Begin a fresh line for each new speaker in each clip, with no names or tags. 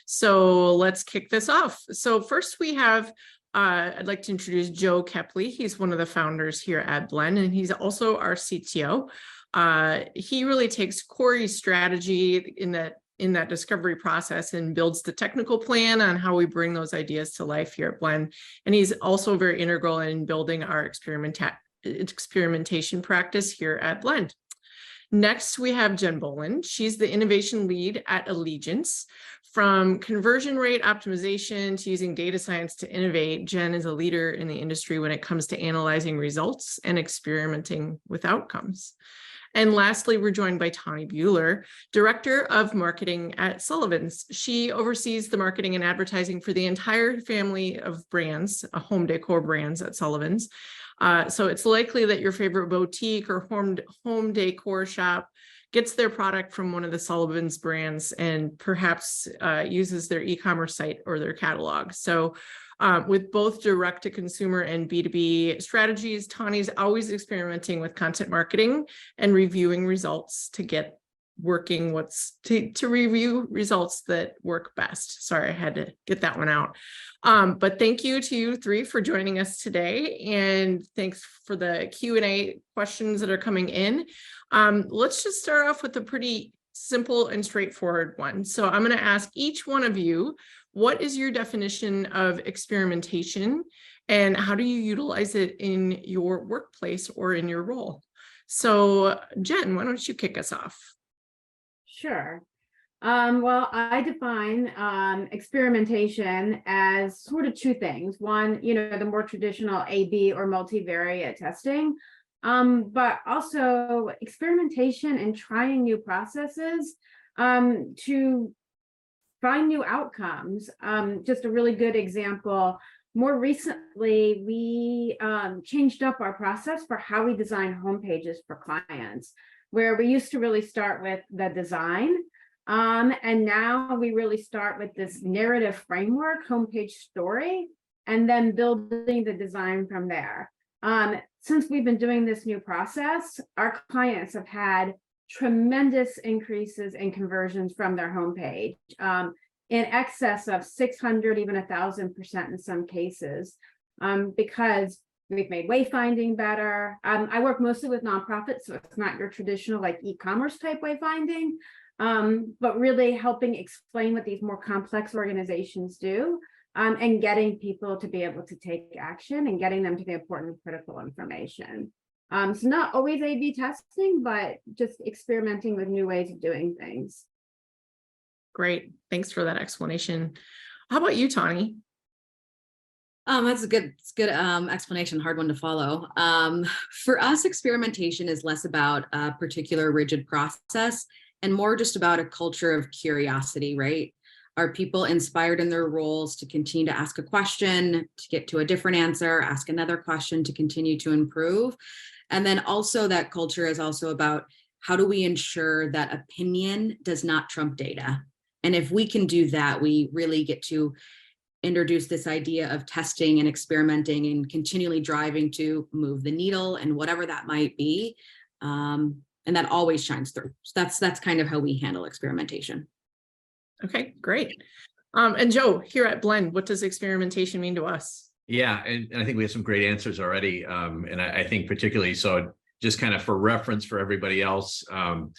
So let's kick this off. So first we have, I'd like to introduce Joe Kepley. He's one of the founders here at Blend, and he's also our CTO. He really takes Corey's strategy in that discovery process and builds the technical plan on how we bring those ideas to life here at Blend. And he's also very integral in building our experimentation practice here at Blend. Next, we have Jen Boland. She's the innovation lead at Allegiance. From conversion rate optimization to using data science to innovate, Jen is a leader in the industry when it comes to analyzing results and experimenting with outcomes. And lastly, we're joined by Tawni Buhler, Director of Marketing at Sullivan's. She oversees the marketing and advertising for the entire family of brands, home decor brands at Sullivan's. So it's likely that your favorite boutique or home decor shop gets their product from one of the Sullivan's brands and perhaps uses their e-commerce site or their catalog. So with both direct to consumer and B2B strategies, Tawni's always experimenting with content marketing and reviewing results to get working to review results that work best. Sorry, I had to get that one out. But thank you to you three for joining us today. And thanks for the Q&A questions that are coming in. Let's just start off with a pretty simple and straightforward one. So I'm going to ask each one of you, what is your definition of experimentation and how do you utilize it in your workplace or in your role? So Jen, why don't you kick us off?
Sure. Well, I define experimentation as sort of two things. One, the more traditional A/B or multivariate testing, but also experimentation and trying new processes to find new outcomes. Just a really good example. More recently, we changed up our process for how we design homepages for clients, where we used to really start with the design. And now we really start with this narrative framework, homepage story, and then building the design from there. Since we've been doing this new process, our clients have had tremendous increases in conversions from their homepage, in excess of 600, even 1,000% in some cases, because we've made wayfinding better. I work mostly with nonprofits, so it's not your traditional like e-commerce type wayfinding, but really helping explain what these more complex organizations do, and getting people to be able to take action and getting them to the important and critical information. So not always A/B testing, but just experimenting with new ways of doing things.
Great. Thanks for that explanation. How about you, Tawni?
That's a good explanation, hard one to follow. For us, experimentation is less about a particular rigid process and more just about a culture of curiosity, right? Are people inspired in their roles to continue to ask a question, to get to a different answer, ask another question, to continue to improve? And then also that culture is also about how do we ensure that opinion does not trump data? And if we can do that, we really get to introduce this idea of testing and experimenting and continually driving to move the needle and whatever that might be. And that always shines through. So that's kind of how we handle experimentation.
Okay, great. And Joe, here at Blend, what does experimentation mean to us?
Yeah, and I think we have some great answers already. And I think particularly, so just kind of for reference for everybody else, I'm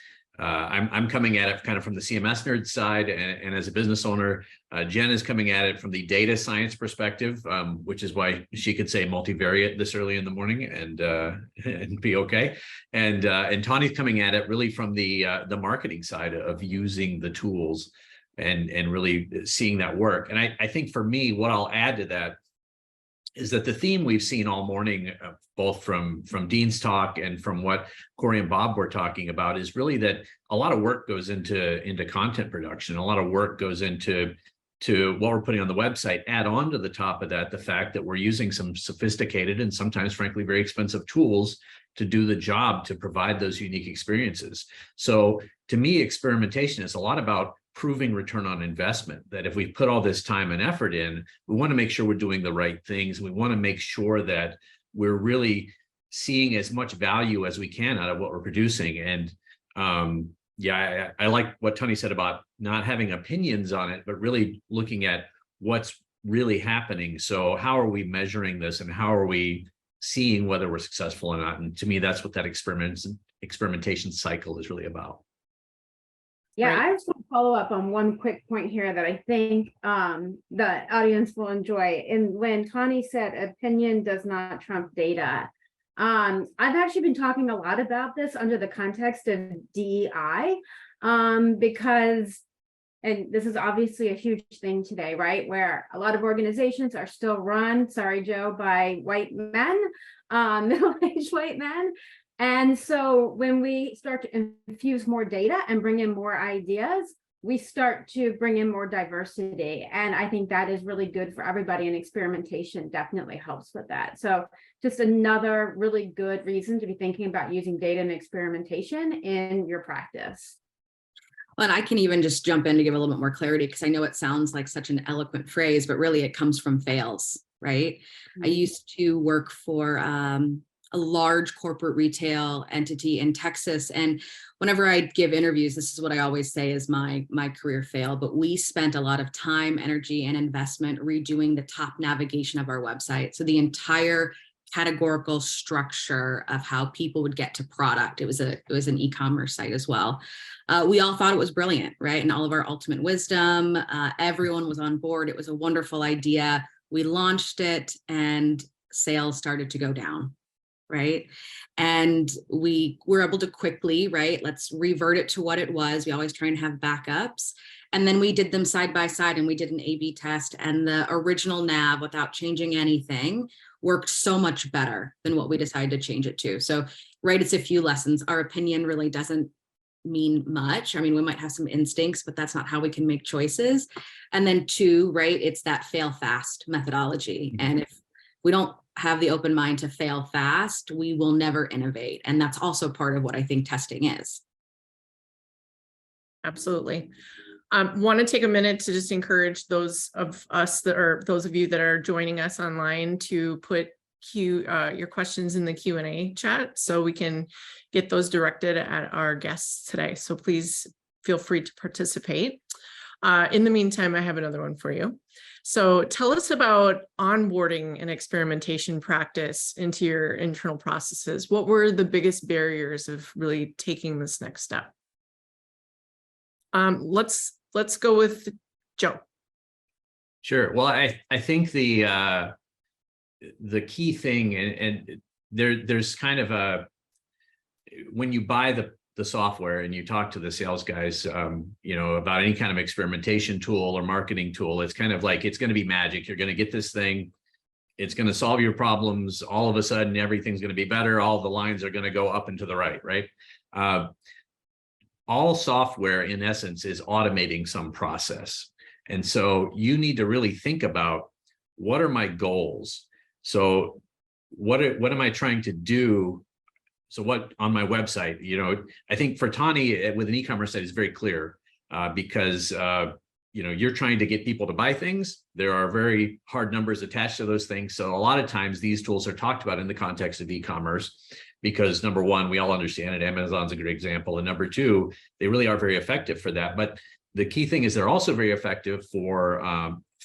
coming at it kind of from the CMS nerd side, and as a business owner, Jen is coming at it from the data science perspective, which is why she could say multivariate this early in the morning and be okay. And Tawni's coming at it really from the marketing side of using the tools and really seeing that work. And I think for me, what I'll add to that is that the theme we've seen all morning, both from Dean's talk and from what Corey and Bob were talking about, is really that a lot of work goes into content production. A lot of work goes into what we're putting on the website. Add on to the top of that the fact that we're using some sophisticated and sometimes, frankly, very expensive tools to do the job to provide those unique experiences. So to me, experimentation is a lot about proving return on investment, that if we put all this time and effort in, we want to make sure we're doing the right things. We want to make sure that we're really seeing as much value as we can out of what we're producing. And Yeah, I like what Tony said about not having opinions on it, but really looking at what's really happening. So how are we measuring this, and how are we seeing whether we're successful or not? And to me, that's what that experimentation cycle is really about.
Yeah,
Right.
I just want to follow up on one quick point here that I think the audience will enjoy. And when Tawni said opinion does not trump data, I've actually been talking a lot about this under the context of DEI, because, and this is obviously a huge thing today, right? Where a lot of organizations are still run, sorry, Joe, by white men, middle-aged white men. And so when we start to infuse more data and bring in more ideas, we start to bring in more diversity. And I think that is really good for everybody, and experimentation definitely helps with that. So just another really good reason to be thinking about using data and experimentation in your practice.
Well, and I can even just jump in to give a little bit more clarity, because I know it sounds like such an eloquent phrase, but really it comes from fails, right? I used to work for a large corporate retail entity in Texas. And whenever I give interviews, this is what I always say is my career fail. But we spent a lot of time, energy, and investment redoing the top navigation of our website. So the entire categorical structure of how people would get to product. It was an e-commerce site as well. We all thought it was brilliant, right? And all of our ultimate wisdom, everyone was on board. It was a wonderful idea. We launched it and sales started to go down. Right. And we were able to quickly, right, let's revert it to what it was. We always try and have backups. And then we did them side by side, and we did an A/B test, and the original nav, without changing anything, worked so much better than what we decided to change it to. So, right, it's a few lessons. Our opinion really doesn't mean much. I mean, we might have some instincts, but that's not how we can make choices. And then 2, right, it's that fail fast methodology. And if we don't have the open mind to fail fast, we will never innovate. And that's also part of what I think testing is.
Absolutely. Want to take a minute to just encourage those of us that are, those of you that are joining us online, to put your questions in the Q&A chat so we can get those directed at our guests today. So please feel free to participate. In the meantime, I have another one for you. So tell us about onboarding an experimentation practice into your internal processes. What were the biggest barriers of really taking this next step? Let's go with Joe.
Sure. Well, I think the key thing, and there's kind of a, when you buy the software and you talk to the sales guys, about any kind of experimentation tool or marketing tool, it's kind of like, it's going to be magic. You're going to get this thing. It's going to solve your problems. All of a sudden, everything's going to be better. All the lines are going to go up and to the right, right? All software, in essence, is automating some process. And so you need to really think about, what are my goals? So what am I trying to do? So what on my website, I think for Tawni with an e-commerce site is very clear, because, you're trying to get people to buy things. There are very hard numbers attached to those things. So a lot of times these tools are talked about in the context of e-commerce, because number one, we all understand it. Amazon's a great example. And number 2, they really are very effective for that. But the key thing is they're also very effective for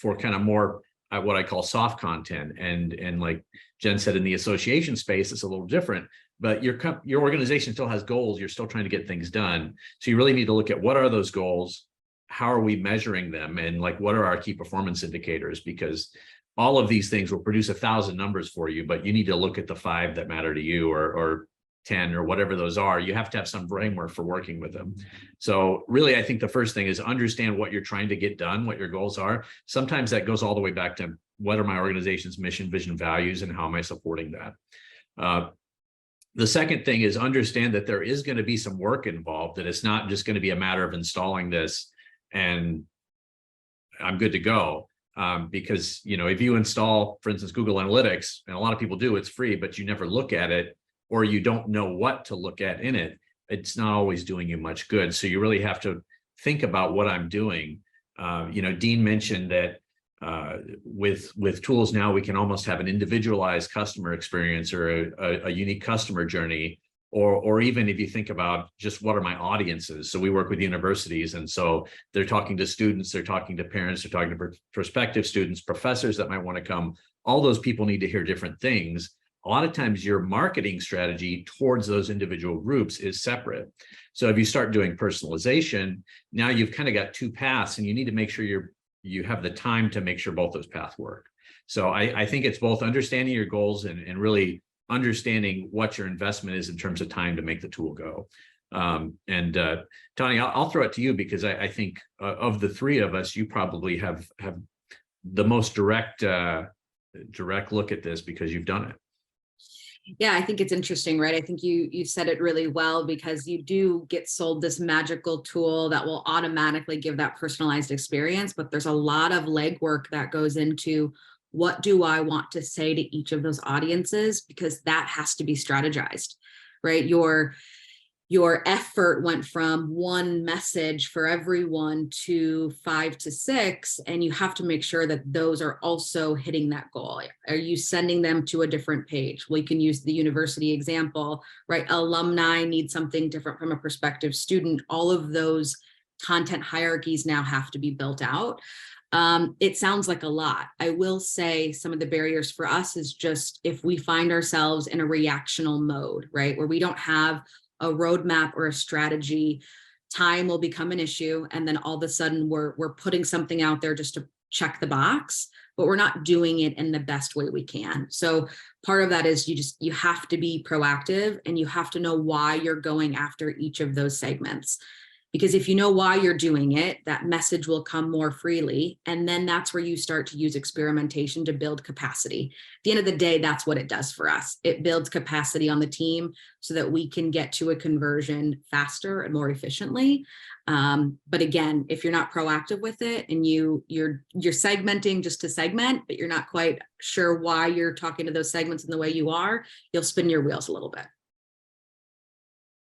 kind of more what I call soft content. And like Jen said, in the association space, it's a little different. But your organization still has goals. You're still trying to get things done. So you really need to look at, what are those goals? How are we measuring them? And like, what are our key performance indicators? Because all of these things will produce 1,000 numbers for you, but you need to look at the 5 that matter to you, or 10, or whatever those are. You have to have some framework for working with them. So really, I think the first thing is understand what you're trying to get done, what your goals are. Sometimes that goes all the way back to, what are my organization's mission, vision, values, and how am I supporting that? The second thing is understand that there is going to be some work involved, that it's not just going to be a matter of installing this and I'm good to go. Because, if you install, for instance, Google Analytics, and a lot of people do, it's free, but you never look at it, or you don't know what to look at in it, it's not always doing you much good. So you really have to think about what I'm doing. Dean mentioned that with tools now, we can almost have an individualized customer experience, or a unique customer journey. or even if you think about just what are my audiences. So we work with universities, and so they're talking to students, they're talking to parents, they're talking to prospective students, professors that might want to come. All those people need to hear different things. A lot of times your marketing strategy towards those individual groups is separate. So if you start doing personalization, now you've kind of got two paths, and you need to make sure you have the time to make sure both those paths work. So I think it's both understanding your goals and really understanding what your investment is in terms of time to make the tool go. Tawni, I'll throw it to you, because I think of the three of us, you probably have the most direct look at this because you've done it.
Yeah, I think it's interesting, right? I think you said it really well, because you do get sold this magical tool that will automatically give that personalized experience, but there's a lot of legwork that goes into what do I want to say to each of those audiences, because that has to be strategized, right? Your effort went from one message for everyone to 5 to 6, and you have to make sure that those are also hitting that goal. Are you sending them to a different page? We can use the university example, right? Alumni need something different from a prospective student. All of those content hierarchies now have to be built out. It sounds like a lot. I will say some of the barriers for us is just if we find ourselves in a reactional mode, right? Where we don't have a roadmap or a strategy, time will become an issue. And then all of a sudden we're putting something out there just to check the box, but we're not doing it in the best way we can. So part of that is you have to be proactive, and you have to know why you're going after each of those segments. Because if you know why you're doing it, that message will come more freely. And then that's where you start to use experimentation to build capacity. At the end of the day, that's what it does for us. It builds capacity on the team so that we can get to a conversion faster and more efficiently. But again, if you're not proactive with it and you're segmenting just to segment, but you're not quite sure why you're talking to those segments in the way you are, you'll spin your wheels a little bit.